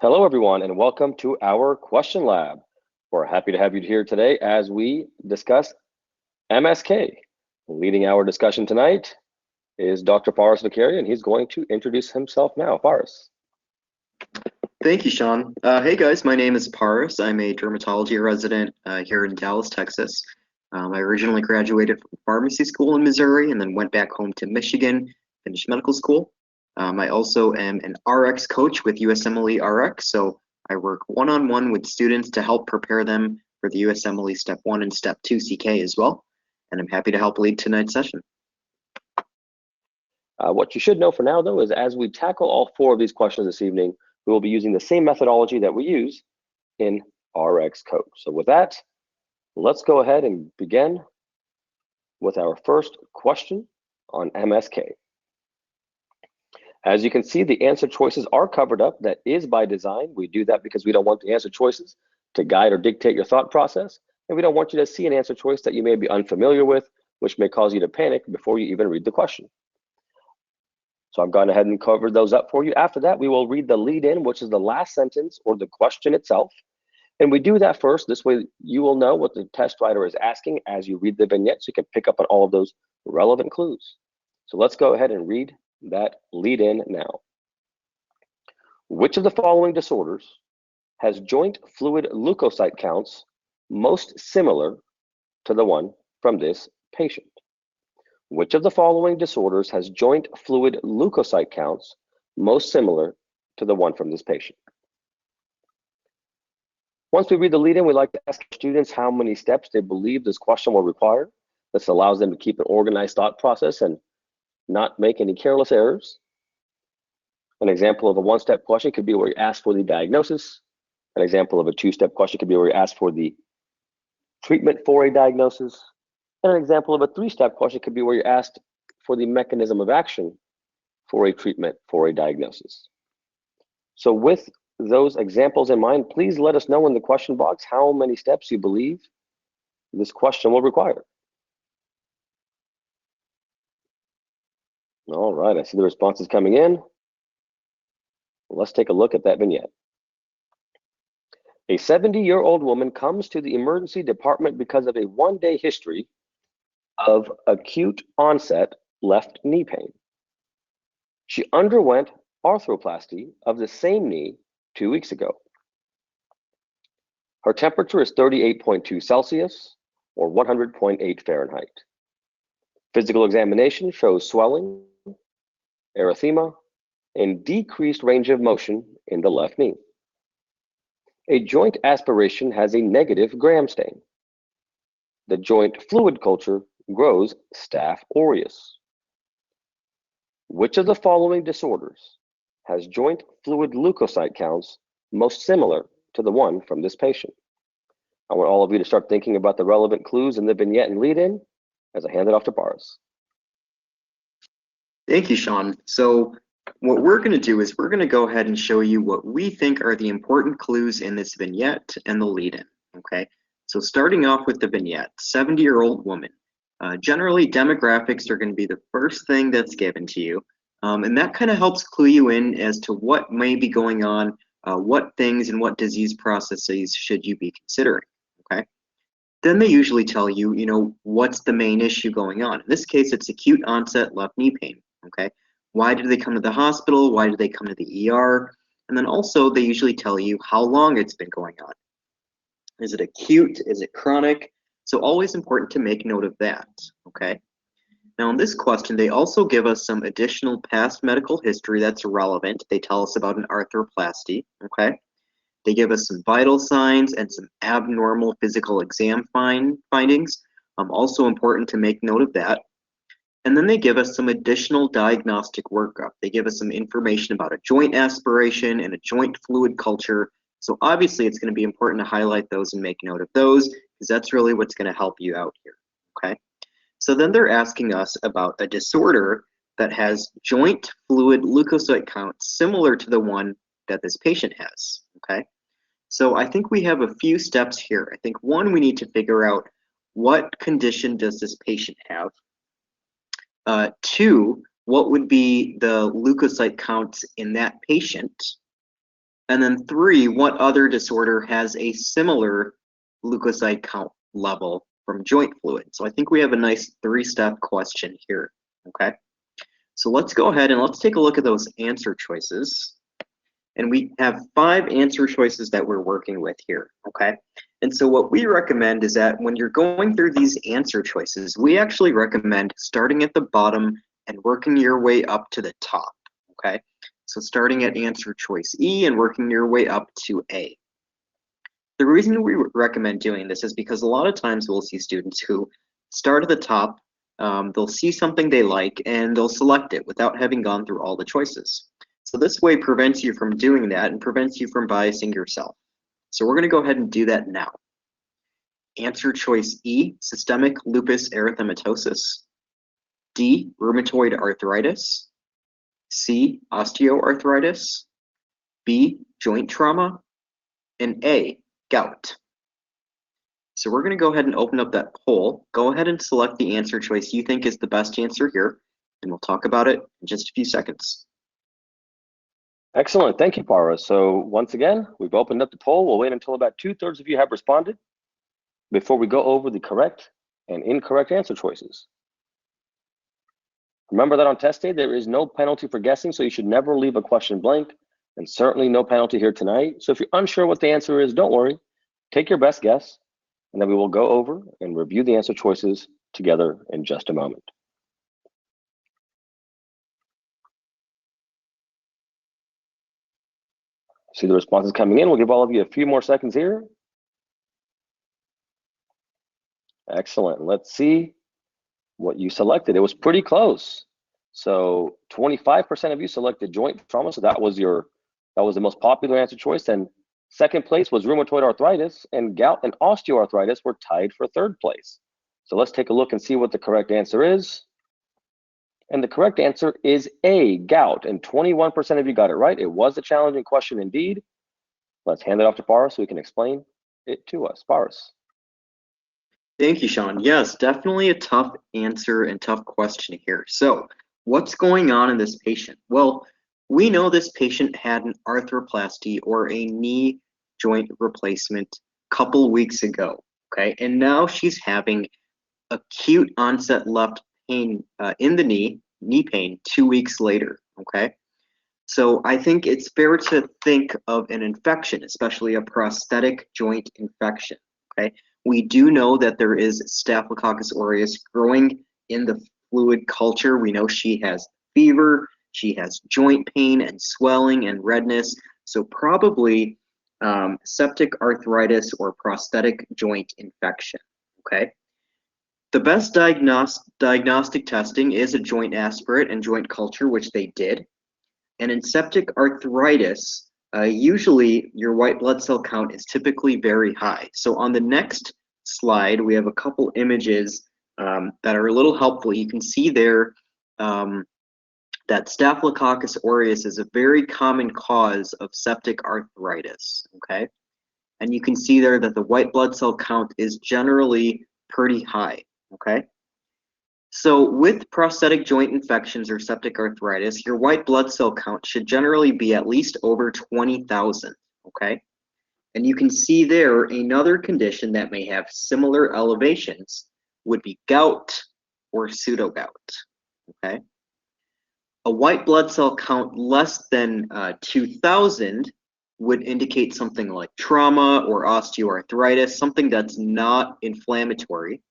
Hello, everyone, and welcome to our question lab. We're happy to have you here today as we discuss MSK. Leading our discussion tonight is Dr. Faris Vakarian, and he's going to introduce himself now. Faris. Thank you, Sean. Hey guys, my name is Paris. I'm a dermatology resident here in Dallas, Texas. I originally graduated from pharmacy school in Missouri and then went back home to Michigan, finished medical school. I also am an RX coach with USMLE RX, so I work one-on-one with students to help prepare them for the USMLE Step 1 and Step 2 CK as well, and I'm happy to help lead tonight's session. What you should know for now, though, is as we tackle all four of these questions this evening, we will be using the same methodology that we use in RX Coach. So with that, let's go ahead and begin with our first question on MSK. As you can see, the answer choices are covered up. That is by design. We do that because we don't want the answer choices to guide or dictate your thought process. And we don't want you to see an answer choice that you may be unfamiliar with, which may cause you to panic before you even read the question. So I've gone ahead and covered those up for you. After that, we will read the lead-in, which is the last sentence or the question itself. And we do that first. This way you will know what the test writer is asking as you read the vignette, so you can pick up on all of those relevant clues. So let's go ahead and read that lead-in now. Which of the following disorders has joint fluid leukocyte counts most similar to the one from this patient? Which of the following disorders has joint fluid leukocyte counts most similar to the one from this patient? Once we read the lead-in, we like to ask students how many steps they believe this question will require. This allows them to keep an organized thought process and not make any careless errors. An example of a one-step question could be where you ask for the diagnosis. An example of a two-step question could be where you ask for the treatment for a diagnosis. And an example of a three-step question could be where you're asked for the mechanism of action for a treatment for a diagnosis. So with those examples in mind, please let us know in the question box how many steps you believe this question will require. All right, I see the responses coming in. Let's take a look at that vignette. A 70-year-old woman comes to the emergency department because of a one-day history of acute onset left knee pain. She underwent arthroplasty of the same knee 2 weeks ago. Her temperature is 38.2 Celsius or 100.8 Fahrenheit. Physical examination shows swelling, erythema, and decreased range of motion in the left knee. A joint aspiration has a negative Gram stain. The joint fluid culture grows Staph aureus. Which of the following disorders has joint fluid leukocyte counts most similar to the one from this patient? I want all of you to start thinking about the relevant clues in the vignette and lead-in as I hand it off to Paris. Thank you, Sean. So what we're going to do is we're going to go ahead and show you what we think are the important clues in this vignette and the lead-in, okay? So starting off with the vignette, 70-year-old woman. Generally, demographics are going to be the first thing that's given to you, and that kind of helps clue you in as to what may be going on, what things and what disease processes should you be considering, okay? Then they usually tell you, what's the main issue going on. In this case, it's acute onset left knee pain, okay? Why did they come to the hospital? Why did they come to the ER? And then also, they usually tell you how long it's been going on. Is it acute? Is it chronic? So always important to make note of that, okay? Now in this question, they also give us some additional past medical history that's relevant. They tell us about an arthroplasty, okay? They give us some vital signs and some abnormal physical exam findings. Also important to make note of that. And then they give us some additional diagnostic workup. They give us some information about a joint aspiration and a joint fluid culture. So obviously it's going to be important to highlight those and make note of those, because that's really what's going to help you out here, okay? So then they're asking us about a disorder that has joint fluid leukocyte count similar to the one that this patient has, okay? So I think we have a few steps here. I think one, we need to figure out what condition does this patient have? Two, what would be the leukocyte counts in that patient? And then 3, what other disorder has a similar leukocyte count level from joint fluid? So I think we have a nice 3-step question here, okay? So let's go ahead and let's take a look at those answer choices. And we have 5 answer choices that we're working with here, okay? And so what we recommend is that when you're going through these answer choices, we actually recommend starting at the bottom and working your way up to the top, okay? So starting at answer choice E and working your way up to A. The reason we recommend doing this is because a lot of times we'll see students who start at the top, they'll see something they like and they'll select it without having gone through all the choices. So this way prevents you from doing that and prevents you from biasing yourself. So we're going to go ahead and do that now. Answer choice E, systemic lupus erythematosus. D, rheumatoid arthritis. C, osteoarthritis. B, joint trauma. And A, gout. So we're going to go ahead and open up that poll. Go ahead and select the answer choice you think is the best answer here, and we'll talk about it in just a few seconds. Excellent. Thank you, Paras. So once again, we've opened up the poll. We'll wait until about 2/3 of you have responded before we go over the correct and incorrect answer choices. Remember that on test day, there is no penalty for guessing, so you should never leave a question blank, and certainly no penalty here tonight. So if you're unsure what the answer is, don't worry. Take your best guess, and then we will go over and review the answer choices together in just a moment. See the responses coming in. We'll give all of you a few more seconds here. Excellent. Let's see what you selected. It was pretty close. So 25% of you selected joint trauma. So that was the most popular answer choice. And second place was rheumatoid arthritis, and gout and osteoarthritis were tied for third place. So let's take a look and see what the correct answer is. And the correct answer is A, gout, and 21% of you got it right. It was a challenging question indeed. Let's hand it off to Paras so he can explain it to us. Paras. Thank you, Sean. Yes, definitely a tough answer and tough question here. So what's going on in this patient? Well, we know this patient had an arthroplasty or a knee joint replacement a couple weeks ago, okay? And now she's having acute onset left pain in the knee pain 2 weeks later, okay? So I think it's fair to think of an infection, especially a prosthetic joint infection, okay? We do know that there is Staphylococcus aureus growing in the fluid culture. We know she has fever, she has joint pain and swelling and redness, so probably septic arthritis or prosthetic joint infection, okay? The best diagnostic testing is a joint aspirate and joint culture, which they did. And in septic arthritis, usually your white blood cell count is typically very high. So on the next slide, we have a couple images that are a little helpful. You can see there that Staphylococcus aureus is a very common cause of septic arthritis, okay? And you can see there that the white blood cell count is generally pretty high, okay? So with prosthetic joint infections or septic arthritis, your white blood cell count should generally be at least over 20,000, okay? And you can see there another condition that may have similar elevations would be gout or pseudogout, okay? A white blood cell count less than 2,000 would indicate something like trauma or osteoarthritis, something that's not inflammatory.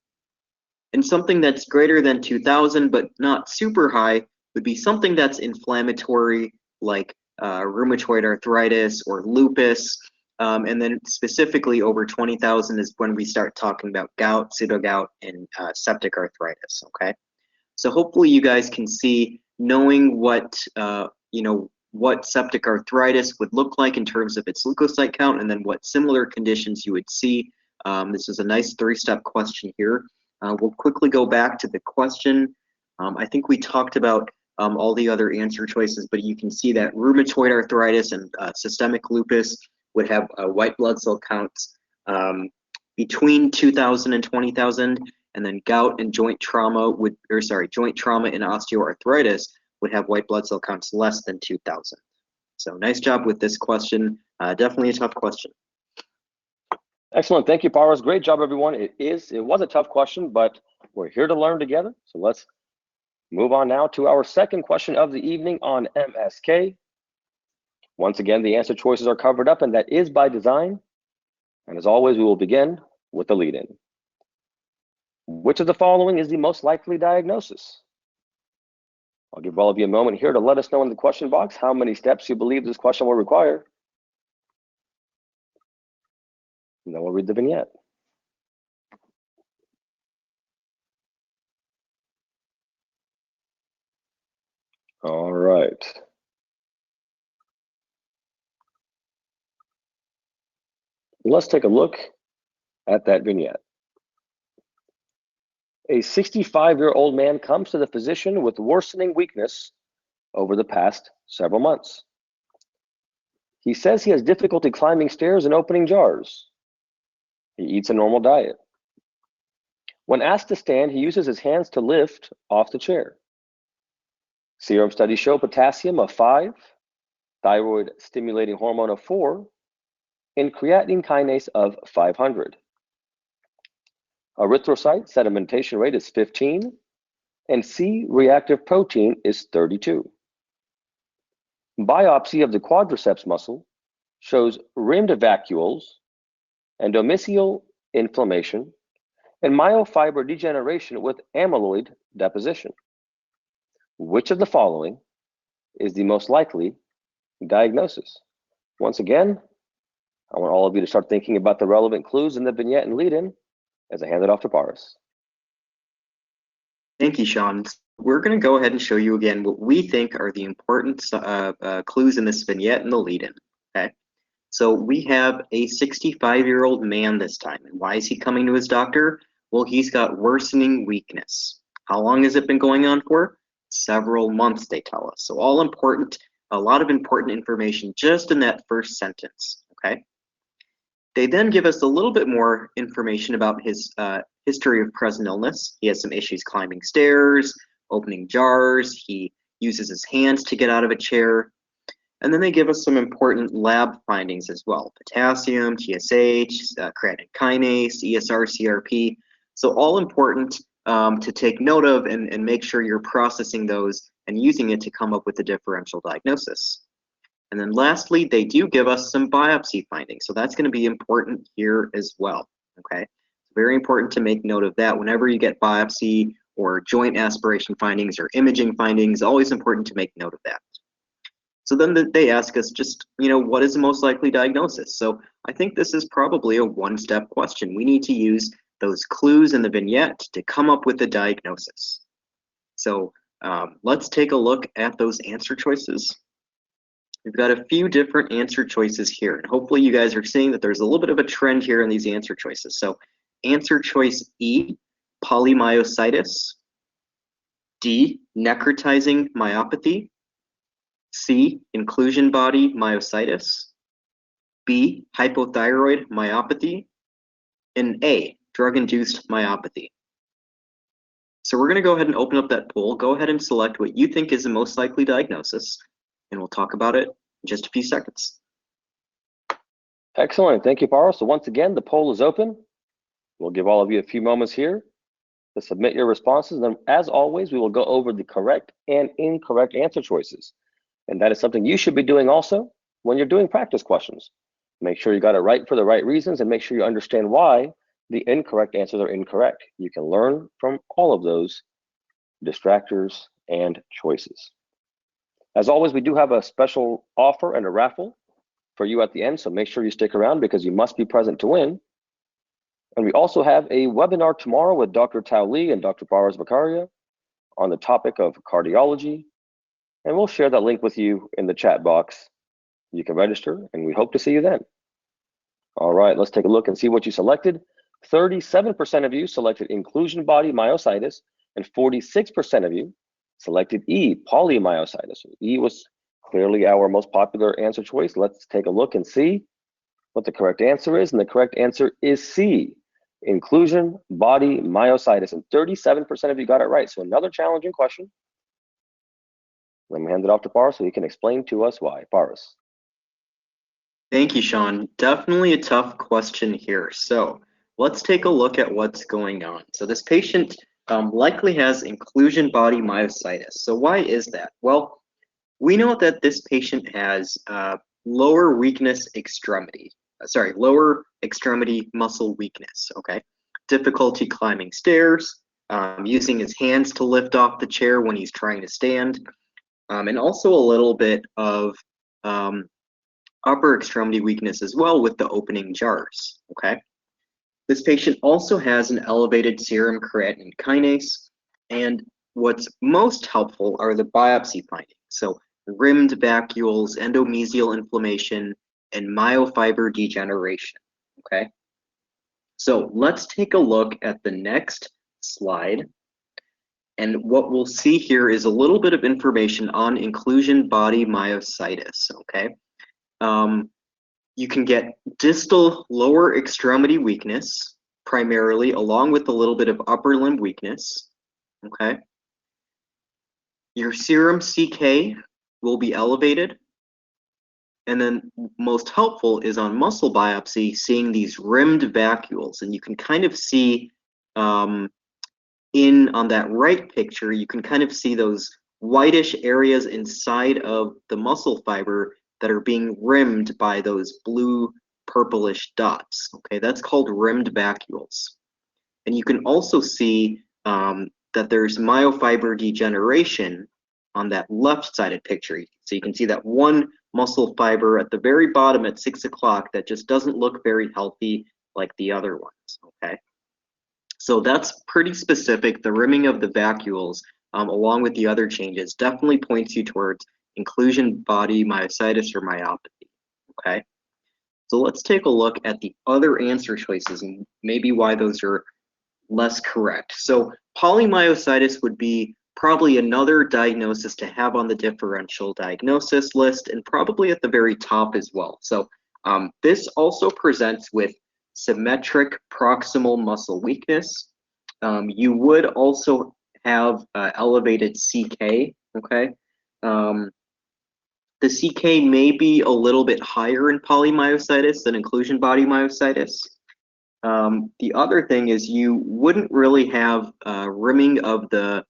And something that's greater than 2,000 but not super high would be something that's inflammatory, like rheumatoid arthritis or lupus. And then specifically over 20,000 is when we start talking about gout, pseudogout, and septic arthritis, okay? So hopefully you guys can see, knowing what, what septic arthritis would look like in terms of its leukocyte count, and then what similar conditions you would see. This is a nice 3-step question here. We'll quickly go back to the question. I think we talked about all the other answer choices, but you can see that rheumatoid arthritis and systemic lupus would have white blood cell counts between 2,000 and 20,000, and then gout and joint trauma joint trauma and osteoarthritis would have white blood cell counts less than 2,000. So nice job with this question. Definitely a tough question. Excellent. Thank you, Paras. Great job, everyone. It was a tough question, but we're here to learn together. So let's move on now to our second question of the evening on MSK. Once again, the answer choices are covered up, and that is by design. And as always, we will begin with the lead-in. Which of the following is the most likely diagnosis? I'll give all of you a moment here to let us know in the question box how many steps you believe this question will require. And then we'll read the vignette. All right. Let's take a look at that vignette. A 65-year-old man comes to the physician with worsening weakness over the past several months. He says he has difficulty climbing stairs and opening jars. He eats a normal diet. When asked to stand, he uses his hands to lift off the chair. Serum studies show potassium of 5, thyroid stimulating hormone of 4, and creatine kinase of 500. Erythrocyte sedimentation rate is 15, and C-reactive protein is 32. Biopsy of the quadriceps muscle shows rimmed vacuoles, endomysial inflammation, and myofiber degeneration with amyloid deposition. Which of the following is the most likely diagnosis? Once again, I want all of you to start thinking about the relevant clues in the vignette and lead-in as I hand it off to Paras. Thank you, Sean. We're going to go ahead and show you again what we think are the important clues in this vignette and the lead-in. Okay, so we have a 65-year-old man this time. And why is he coming to his doctor? Well, he's got worsening weakness. How long has it been going on for? Several months, they tell us. So all important, a lot of important information just in that first sentence. Okay. They then give us a little bit more information about his history of present illness. He has some issues climbing stairs, opening jars. He uses his hands to get out of a chair. And then they give us some important lab findings as well. Potassium, TSH, creatine kinase, ESR, CRP. So all important to take note of and make sure you're processing those and using it to come up with a differential diagnosis. And then lastly, they do give us some biopsy findings. So that's going to be important here as well. Okay, it's very important to make note of that whenever you get biopsy or joint aspiration findings or imaging findings, always important to make note of that. So then they ask us just, what is the most likely diagnosis? So I think this is probably a one-step question. We need to use those clues in the vignette to come up with the diagnosis. So let's take a look at those answer choices. We've got a few different answer choices here, and hopefully you guys are seeing that there's a little bit of a trend here in these answer choices. So answer choice E, polymyositis. D, necrotizing myopathy. C, inclusion body myositis. B, hypothyroid myopathy. And A, drug-induced myopathy. So we're going to go ahead and open up that poll. Go ahead and select what you think is the most likely diagnosis, and we'll talk about it in just a few seconds. Excellent. Thank you, Paras. So once again, the poll is open. We'll give all of you a few moments here to submit your responses. And as always, we will go over the correct and incorrect answer choices. And that is something you should be doing also when you're doing practice questions. Make sure you got it right for the right reasons and make sure you understand why the incorrect answers are incorrect. You can learn from all of those distractors and choices. As always, we do have a special offer and a raffle for you at the end, so make sure you stick around because you must be present to win. And we also have a webinar tomorrow with Dr. Tao Li and Dr. Paras Bakaria on the topic of cardiology, and we'll share that link with you in the chat box. You can register, and we hope to see you then. All right, let's take a look and see what you selected. 37% of you selected inclusion body myositis, and 46% of you selected E, polymyositis. E was clearly our most popular answer choice. Let's take a look and see what the correct answer is. And the correct answer is C, inclusion body myositis. And 37% of you got it right. So another challenging question. Let me hand it off to Paras so he can explain to us why. Paras. Thank you, Sean. Definitely a tough question here. So let's take a look at what's going on. So this patient likely has inclusion body myositis. So why is that? Well, we know that this patient has lower weakness extremity, lower extremity muscle weakness, okay? Difficulty climbing stairs, using his hands to lift off the chair when he's trying to stand, and also a little bit of um, upper extremity weakness as well with the opening jars, okay? This patient also has an elevated serum creatinine kinase, and what's most helpful are the biopsy findings. So rimmed vacuoles, endomesial inflammation, and myofiber degeneration, okay? So let's take a look at the next slide. And what we'll see here is a little bit of information on inclusion body myositis, okay? You can get distal lower extremity weakness, primarily, along with a little bit of upper limb weakness, okay? Your serum CK will be elevated. And then most helpful is on muscle biopsy, seeing these rimmed vacuoles. And you can kind of see on that right picture, you can kind of see those whitish areas inside of the muscle fiber that are being rimmed by those blue purplish dots. Okay, that's called rimmed vacuoles. And you can also see that there's myofiber degeneration on that left-sided picture. So you can see that one muscle fiber at the very bottom at 6 o'clock that just doesn't look very healthy like the other ones, okay? So that's pretty specific. The rimming of the vacuoles, along with the other changes, definitely points you towards inclusion body myositis or myopathy, okay? So let's take a look at the other answer choices and maybe why those are less correct. So polymyositis would be probably another diagnosis to have on the differential diagnosis list and probably at the very top as well. So this also presents with symmetric proximal muscle weakness. You would also have elevated CK, okay? The CK may be a little bit higher in polymyositis than inclusion body myositis. The other thing is you wouldn't really have rimming of the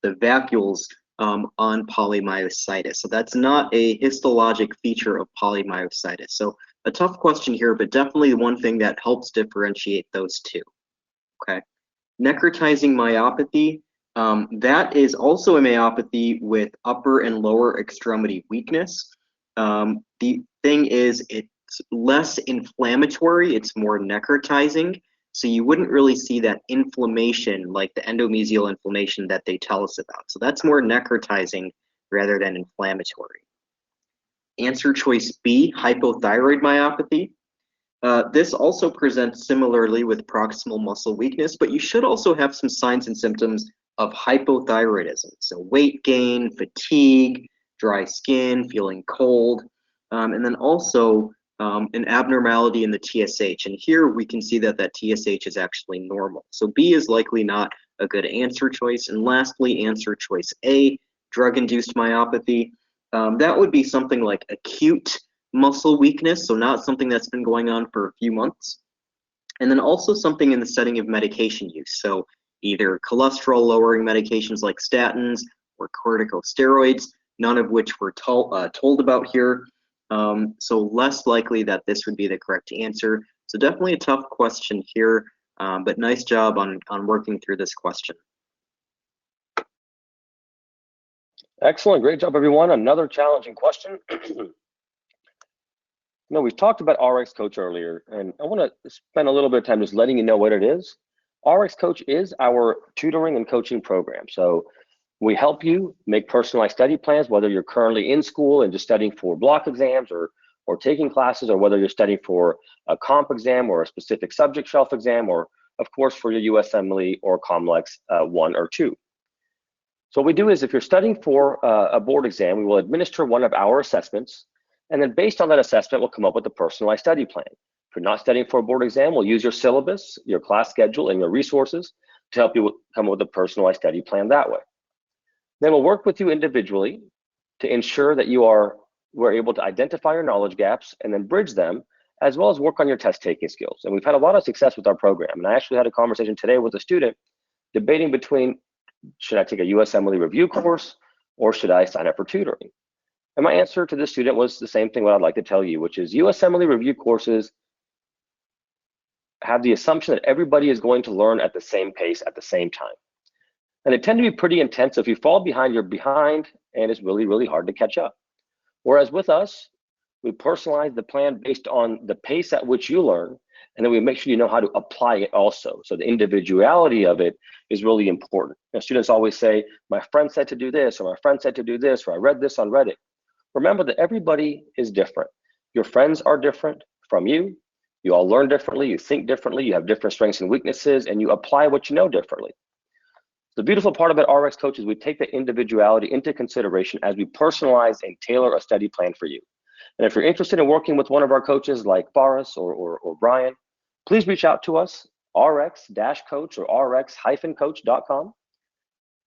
vacuoles on polymyositis. So that's not a histologic feature of polymyositis. So a tough question here, but definitely one thing that helps differentiate those two. Okay. Necrotizing myopathy, that is also a myopathy with upper and lower extremity weakness. The thing is, it's less inflammatory, it's more necrotizing, so you wouldn't really see that inflammation like the endomesial inflammation that they tell us about. So that's more necrotizing rather than inflammatory. Answer choice B, hypothyroid myopathy. This also presents similarly with proximal muscle weakness, but you should also have some signs and symptoms of hypothyroidism. So weight gain, fatigue, dry skin, feeling cold, and then also an abnormality in the TSH. And here we can see that that TSH is actually normal. So B is likely not a good answer choice. And lastly, answer choice A, drug-induced myopathy. That would be something like acute muscle weakness, so not something that's been going on for a few months. And then also something in the setting of medication use. So either cholesterol lowering medications like statins or corticosteroids, none of which we're told about here. So less likely that this would be the correct answer. So definitely a tough question here, but nice job on working through this question. Excellent, great job everyone. Another challenging question. We've talked about RX Coach earlier, and I want to spend a little bit of time just letting you know what it is. RX Coach is our tutoring and coaching program. So we help you make personalized study plans, whether you're currently in school and just studying for block exams or taking classes, or whether you're studying for a comp exam or a specific subject shelf exam, or of course for your USMLE or COMLEX 1 or 2. So what we do is if you're studying for a board exam, we will administer one of our assessments. And then based on that assessment, we'll come up with a personalized study plan. If you're not studying for a board exam, we'll use your syllabus, your class schedule, and your resources to help you come up with a personalized study plan that way. Then we'll work with you individually to ensure that you are we're able to identify your knowledge gaps and then bridge them, as well as work on your test taking skills. And we've had a lot of success with our program. And I actually had a conversation today with a student debating between, should I take a USMLE review course or should I sign up for tutoring? And my answer to this student was the same thing what I'd like to tell you, which is USMLE review courses have the assumption that everybody is going to learn at the same pace at the same time. And they tend to be pretty intense. So if you fall behind, you're behind, and it's really, really hard to catch up. Whereas with us, we personalize the plan based on the pace at which you learn, and then we make sure you know how to apply it also. So the individuality of it is really important. Now, students always say, my friend said to do this, or my friend said to do this, or I read this on Reddit. Remember that everybody is different. Your friends are different from you. You all learn differently, you think differently, you have different strengths and weaknesses, and you apply what you know differently. The beautiful part about RX Coach is we take the individuality into consideration as we personalize and tailor a study plan for you. And if you're interested in working with one of our coaches like Faris or Brian, please reach out to us, rx-coach or rx-coach.com.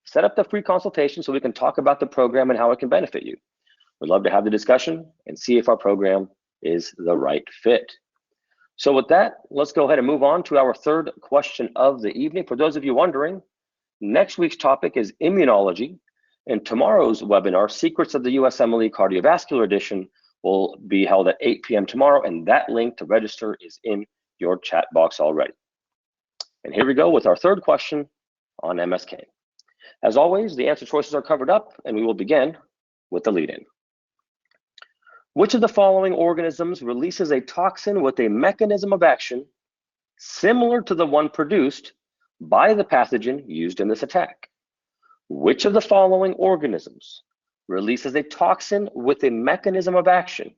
Set up the free consultation so we can talk about the program and how it can benefit you. We'd love to have the discussion and see if our program is the right fit. So with that, let's go ahead and move on to our third question of the evening. For those of you wondering, next week's topic is immunology, and tomorrow's webinar, Secrets of the USMLE Cardiovascular Edition, will be held at 8 p.m. tomorrow, and that link to register is in your chat box already. And here we go with our third question on MSK. As always, the answer choices are covered up, and we will begin with the lead-in. Which of the following organisms releases a toxin with a mechanism of action similar to the one produced by the pathogen used in this attack? Which of the following organisms releases a toxin with a mechanism of action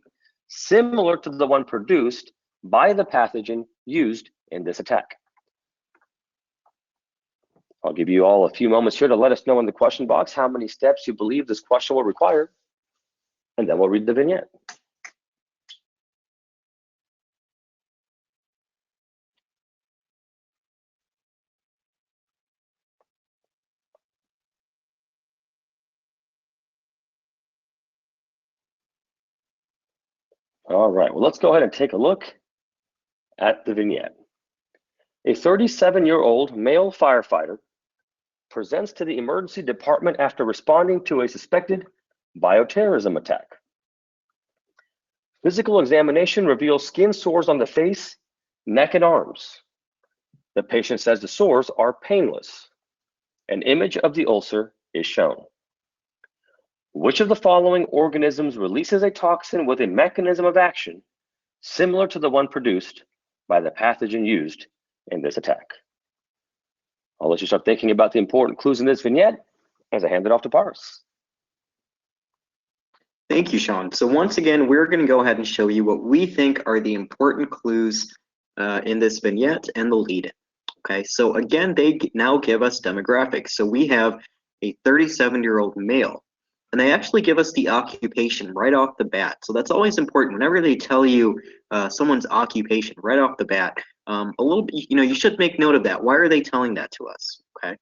similar to the one produced by the pathogen used in this attack? I'll give you all a few moments here to let us know in the question box how many steps you believe this question will require, and then we'll read the vignette. All right, well, let's go ahead and take a look at the vignette. A 37-year-old male firefighter presents to the emergency department after responding to a suspected bioterrorism attack. Physical examination reveals skin sores on the face, neck, and arms. The patient says the sores are painless. An image of the ulcer is shown. Which of the following organisms releases a toxin with a mechanism of action similar to the one produced by the pathogen used in this attack? I'll let you start thinking about the important clues in this vignette as I hand it off to Faris. Thank you, Sean. So once again, we're going to go ahead and show you what we think are the important clues in this vignette and the lead-in. Okay, so again, they now give us demographics. So we have a 37-year-old male, and they actually give us the occupation right off the bat. So that's always important. Whenever they tell you someone's occupation right off the bat, a little bit, you should make note of that. Why are they telling that to us? Okay,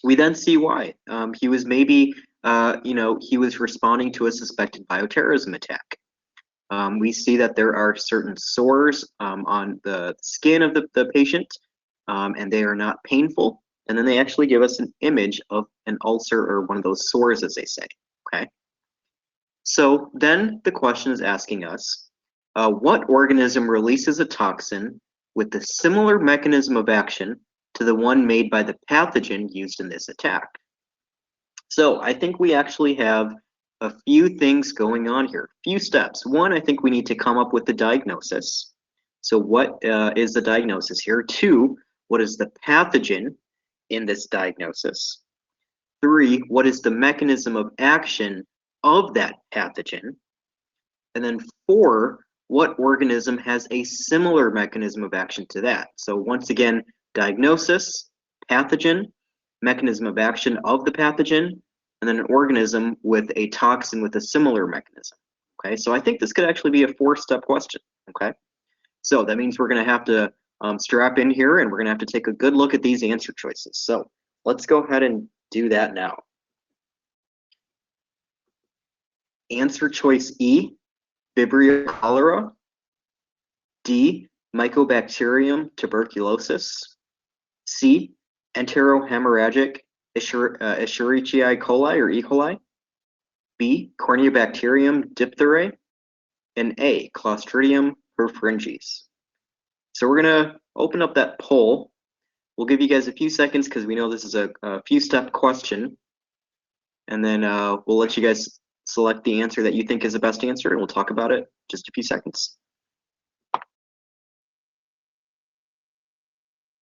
we then see why. He was maybe, he was responding to a suspected bioterrorism attack. We see that there are certain sores on the skin of the patient, and they are not painful. And then they actually give us an image of an ulcer or one of those sores, as they say. Okay. So then the question is asking us, what organism releases a toxin with a similar mechanism of action to the one made by the pathogen used in this attack? So I think we actually have a few things going on here, few steps. One, I think we need to come up with the diagnosis. So what is the diagnosis here? Two, what is the pathogen in this diagnosis? Three, what is the mechanism of action of that pathogen? And then four, what organism has a similar mechanism of action to that? So once again, diagnosis, pathogen, mechanism of action of the pathogen, and then an organism with a toxin with a similar mechanism. Okay, so I think this could actually be a 4-step question. Okay, so that means we're going to have to strap in here, and we're going to have to take a good look at these answer choices. So let's go ahead and do that now. Answer choice E, Vibrio cholera. D, Mycobacterium tuberculosis. C, enterohemorrhagic Escherichia coli or E. coli. B, Corneobacterium diphtheriae. And A, Clostridium perfringens. So we're gonna open up that poll. We'll give you guys a few seconds because we know this is a few-step question. And then we'll let you guys select the answer that you think is the best answer, and we'll talk about it in just a few seconds.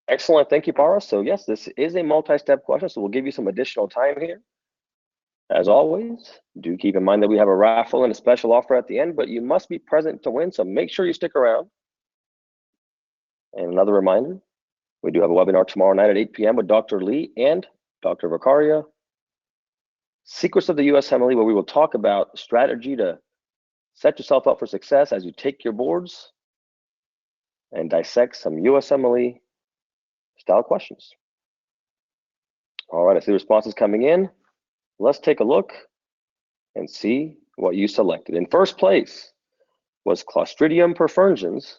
Excellent, thank you, Paras. So yes, this is a multi-step question, so we'll give you some additional time here. As always, do keep in mind that we have a raffle and a special offer at the end, but you must be present to win, so make sure you stick around. And another reminder, we do have a webinar tomorrow night at 8 p.m. with Dr. Lee and Dr. Vicaria, Secrets of the USMLE, where we will talk about strategy to set yourself up for success as you take your boards and dissect some USMLE style questions. All right, I see the responses coming in. Let's take a look and see what you selected. In first place was Clostridium perfringens.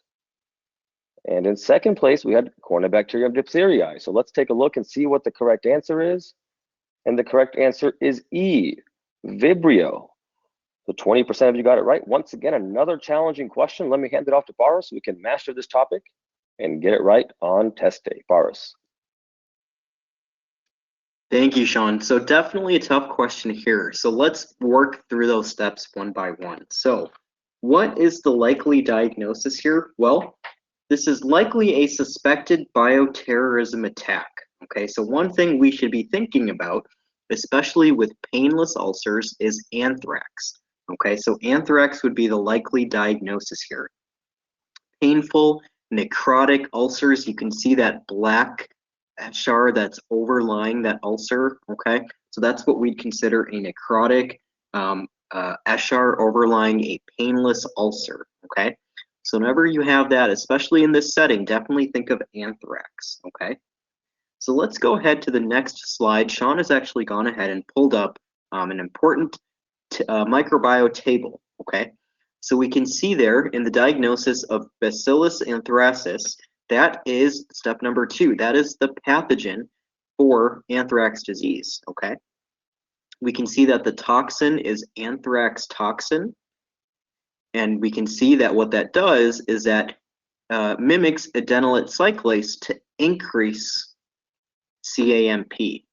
And in second place, we had Corneobacterium diphtheriae. So let's take a look and see what the correct answer is. And the correct answer is E, Vibrio. So 20% of you got it right. Once again, another challenging question. Let me hand it off to Paras so we can master this topic and get it right on test day. Paras. Thank you, Sean. So definitely a tough question here. So let's work through those steps one by one. So what is the likely diagnosis here? Well, this is likely a suspected bioterrorism attack. Okay, so one thing we should be thinking about, especially with painless ulcers, is anthrax. Okay, so anthrax would be the likely diagnosis here. Painful, necrotic ulcers, you can see that black eschar that's overlying that ulcer, okay? So that's what we'd consider a necrotic eschar overlying a painless ulcer, okay? So whenever you have that, especially in this setting, definitely think of anthrax, okay? So let's go ahead to the next slide. Sean has actually gone ahead and pulled up an important microbiome table, okay? So we can see there in the diagnosis of Bacillus anthracis, that is step number 2. That is the pathogen for anthrax disease, okay? We can see that the toxin is anthrax toxin. And we can see that what that does is that mimics adenylate cyclase to increase CAMP.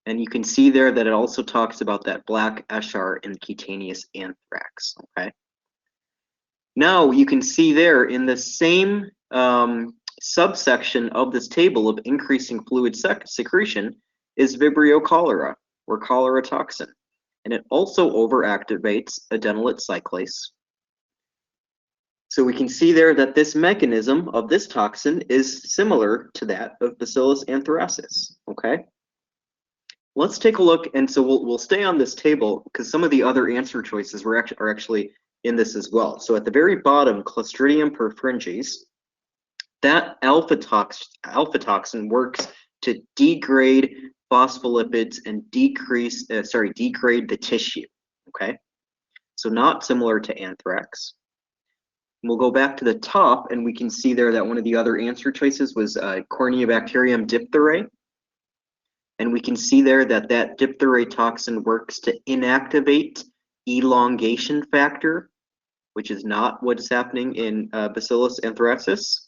And you can see there that it also talks about that black eschar in cutaneous anthrax, okay? Now you can see there in the same subsection of this table of increasing fluid secretion is Vibrio cholera, or cholera toxin. And it also overactivates adenylate cyclase. So we can see there that this mechanism of this toxin is similar to that of Bacillus anthracis, okay? Let's take a look, and so we'll stay on this table because some of the other answer choices are actually in this as well. So at the very bottom, Clostridium perfringens, that alpha toxin works to degrade phospholipids and degrade the tissue, okay? So not similar to anthrax. We'll go back to the top and we can see there that one of the other answer choices was Corneobacterium diphtheriae. And we can see there that that diphtheriae toxin works to inactivate elongation factor, which is not what is happening in Bacillus anthracis.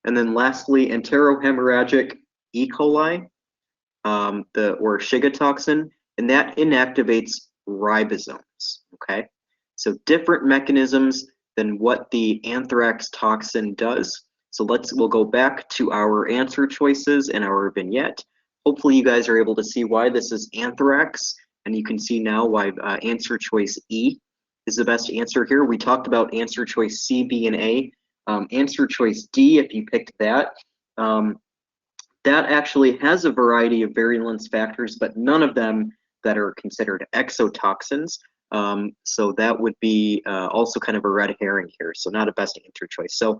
And then lastly, enterohemorrhagic E. coli, or Shiga toxin, and that inactivates ribosomes, okay? So different mechanisms than what the anthrax toxin does. So we'll go back to our answer choices and our vignette. Hopefully you guys are able to see why this is anthrax, and you can see now why answer choice E is the best answer here. We talked about answer choice C, B, and A. Answer choice D, if you picked that, that actually has a variety of virulence factors, but none of them that are considered exotoxins. So that would be also kind of a red herring here, so not a best answer choice. So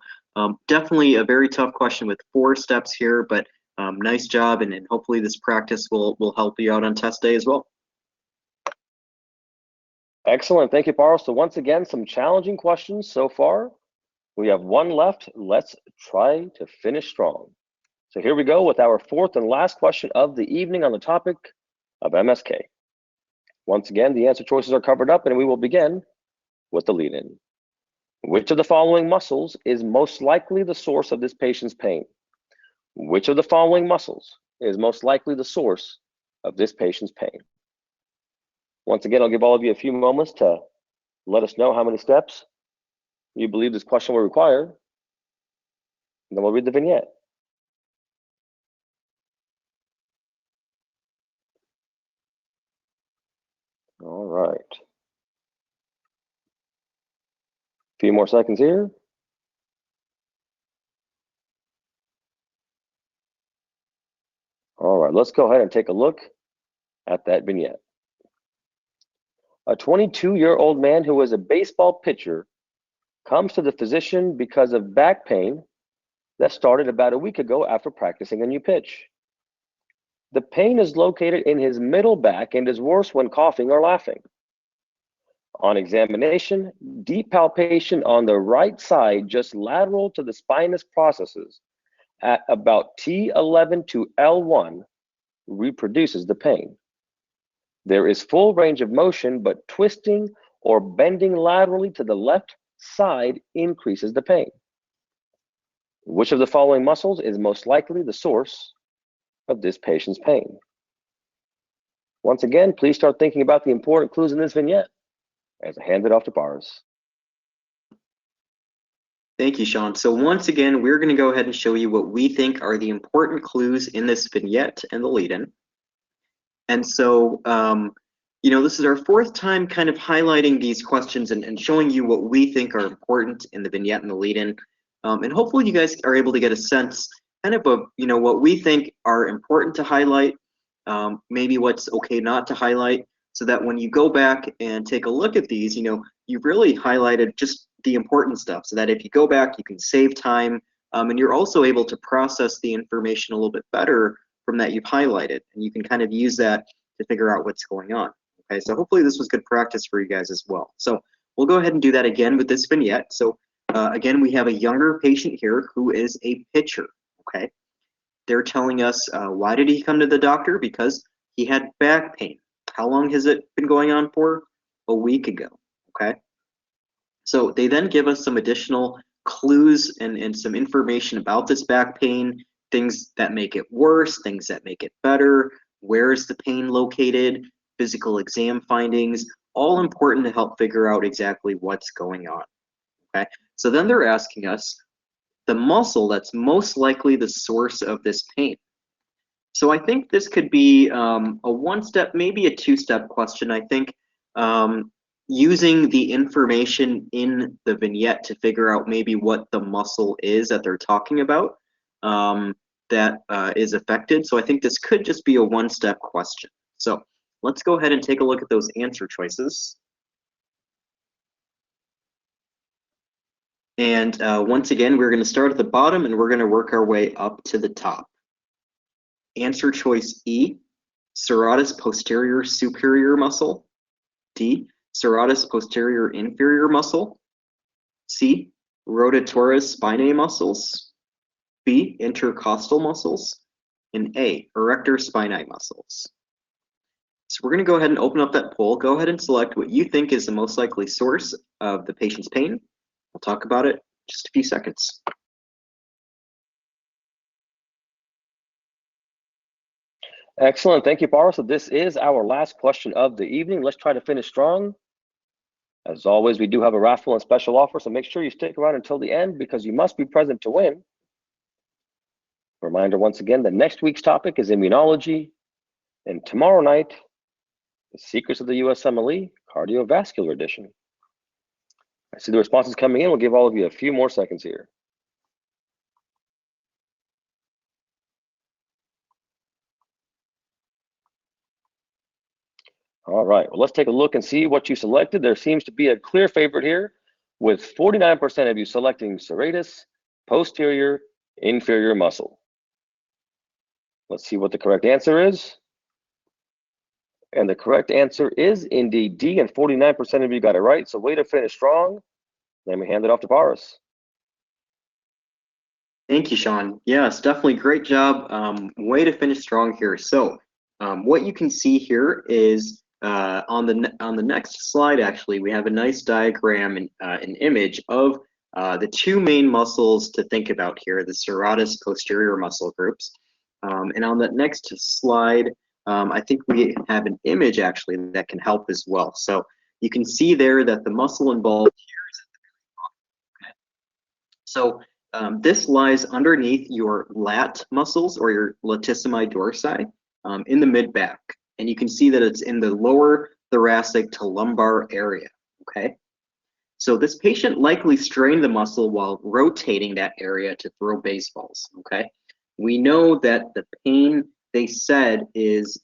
definitely a very tough question with 4 steps here, but nice job, and hopefully this practice will help you out on test day as well. Excellent, thank you, Paro. So once again, some challenging questions so far. We have one left. Let's try to finish strong. So here we go with our fourth and last question of the evening on the topic of MSK. Once again, the answer choices are covered up, and we will begin with the lead-in. Which of the following muscles is most likely the source of this patient's pain? Which of the following muscles is most likely the source of this patient's pain? Once again, I'll give all of you a few moments to let us know how many steps you believe this question will require, and then we'll read the vignette. All right. A few more seconds here. All right, let's go ahead and take a look at that vignette. A 22-year-old man who was a baseball pitcher comes to the physician because of back pain that started about a week ago after practicing a new pitch. The pain is located in his middle back and is worse when coughing or laughing. On examination, deep palpation on the right side just lateral to the spinous processes at about T11 to L1 reproduces the pain. There is full range of motion, but twisting or bending laterally to the left side increases the pain. Which of the following muscles is most likely the source of this patient's pain? Once again, please start thinking about the important clues in this vignette as I hand it off to Paras. Thank you, Sean. So once again, we're going to go ahead and show you what we think are the important clues in this vignette and the lead-in. And so, this is our fourth time kind of highlighting these questions and showing you what we think are important in the vignette and the lead-in. And hopefully you guys are able to get a sense kind of what we think are important to highlight, maybe what's okay not to highlight, so that when you go back and take a look at these, you've really highlighted just the important stuff, so that if you go back, you can save time, and you're also able to process the information a little bit better from that you've highlighted, and you can kind of use that to figure out what's going on. Okay, so hopefully this was good practice for you guys as well. So we'll go ahead and do that again with this vignette. So again, we have a younger patient here who is a pitcher. Okay, they're telling us why did he come to the doctor? Because he had back pain. How long has it been going on for? A week ago. Okay, so they then give us some additional clues and some information about this back pain, things that make it worse, things that make it better, where is the pain located, physical exam findings, all important to help figure out exactly what's going on. Okay, so then they're asking us the muscle that's most likely the source of this pain. So I think this could be a one-step, maybe a two-step question. I think using the information in the vignette to figure out maybe what the muscle is that they're talking about that is affected. So I think this could just be a one-step question. So let's go ahead and take a look at those answer choices. And once again, we're going to start at the bottom and we're going to work our way up to the top. Answer choice E, serratus posterior superior muscle. D, serratus posterior inferior muscle. C, rotatorius spinae muscles. B, intercostal muscles. And A, erector spinae muscles. So we're going to go ahead and open up that poll. Go ahead and select what you think is the most likely source of the patient's pain. We'll talk about it in just a few seconds. Excellent, thank you, Paras. So this is our last question of the evening. Let's try to finish strong. As always, we do have a raffle and special offer, so make sure you stick around until the end because you must be present to win. Reminder once again that next week's topic is immunology, and tomorrow night, the secrets of the USMLE cardiovascular edition. I see the responses coming in. We'll give all of you a few more seconds here. All right, well, let's take a look and see what you selected. There seems to be a clear favorite here with 49% of you selecting serratus posterior inferior muscle. Let's see what the correct answer is. And the correct answer is indeed D, and 49% of you got it right. So way to finish strong. Let me hand it off to Paris. Thank you, Sean. Yes, definitely great job. Way to finish strong here. So what you can see here is on the next slide, actually, we have a nice diagram and an image of the two main muscles to think about here, the serratus posterior muscle groups. And on the next slide, I think we have an image actually that can help as well. So you can see there that the muscle involved here is at the very bottom. Okay. So this lies underneath your lat muscles or your latissimus dorsi in the mid-back. And you can see that it's in the lower thoracic to lumbar area, okay? So this patient likely strained the muscle while rotating that area to throw baseballs, okay? We know that the pain, they said, is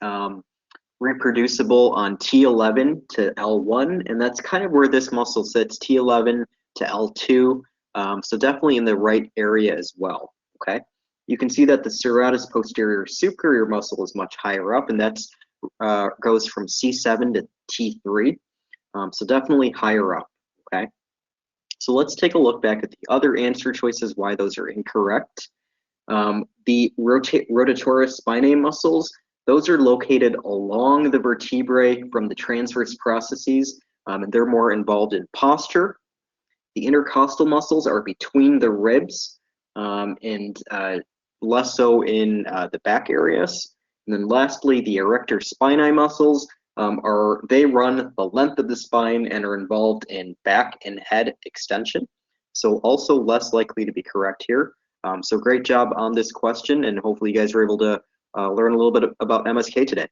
reproducible on T11 to L1, and that's kind of where this muscle sits, T11 to L2. So definitely in the right area as well, okay? You can see that the serratus posterior superior muscle is much higher up, and that's goes from C7 to T3. So definitely higher up, okay? So let's take a look back at the other answer choices, why those are incorrect. The rotator spinae muscles, those are located along the vertebrae from the transverse processes, and they're more involved in posture. The intercostal muscles are between the ribs and less so in the back areas. And then lastly, the erector spinae muscles they run the length of the spine and are involved in back and head extension. So also less likely to be correct here. So great job on this question, and hopefully you guys were able to learn a little bit about MSK today.